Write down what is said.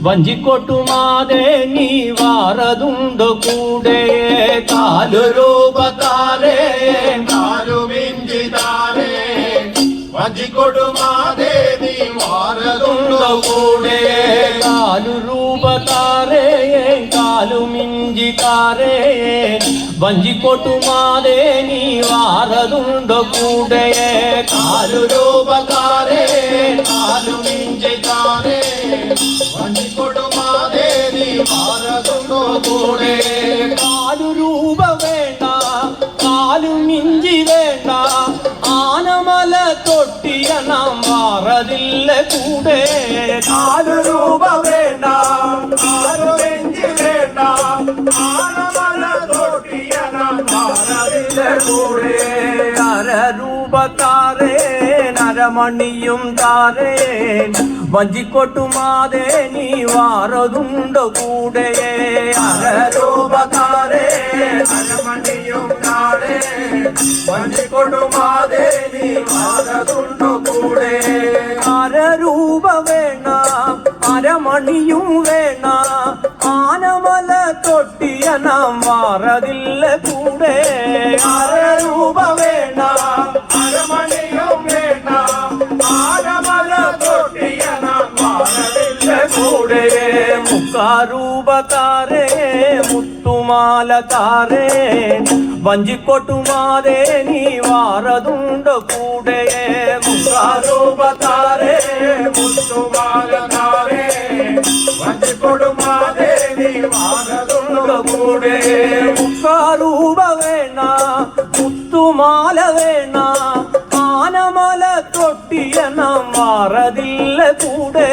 വഞ്ചിക്കൊട്ടുമാതെ നീ വാറതുണ്ടോ കൂടെ കാലുരൂപത്താരേ കാലുമിഞ്ചിതാരേ വഞ്ചിക്കൊട്ടുമാതെ നീ വാറതുണ്ടോ കൂടെ കാലുരൂപത്താരേ കാലുമിഞ്ചിതാരേ വഞ്ചിക്കൊട്ടുമാതെ നീ വാറതുണ്ടോ കൂടെ കാലുരൂപത്താരേ കാലുമിഞ്ചിതാരേ വഞ്ചിക്കൊട്ടുമാതെ നീ വാറതുണ്ടോ കൂടെ കാലുരൂപ വേണ്ട കാലുമിഞ്ചി വേണ്ട ആനമല തൊട്ടിയ നാം വാറതില്ല കൂടെ കാലുരൂപ വേണ്ട കാലുമിഞ്ചി വേണ്ട ആനമല തൊട്ടിയ നാം വാറതില്ല കൂടെ നരരൂപക്കാരേ നരമണിയും താരേ വഞ്ചിക്കൊട്ടുമാതെ നീ വാറതുണ്ടോ കൂടെ നരരൂപക്കാരേ നരമണിയും താരേ വഞ്ചിക്കൊട്ടുമാതെ നീ വാറതുണ്ടോ കൂടെ നരരൂപ വേണ അരമണിയും വേണ ആനമല തൊട്ടിയ നാം വാറതില്ല കൂടെ നരരൂപ വേണ്ട അരമണിയും വേണ്ട ആനമല തൊട്ടിയ നാം വാറതില്ല കൂടെ മുക്കാരൂപക്കാരേ മുത്തുമാല താരേ വഞ്ചിക്കൊട്ടുമാതെ നീ വാറതുണ്ടോ കൂടെ മുക്കാരൂപത്താരേ മുത്തുമാല താരേ വഞ്ചിക്കൊട്ടുമാതെ നീ വാറതുണ്ടോ കൂടെ മുക്കാരൂപ വേണ മുത്തുമാല വേണ ആനമല തൊട്ടിയ നാം വാറതില്ല കൂടെ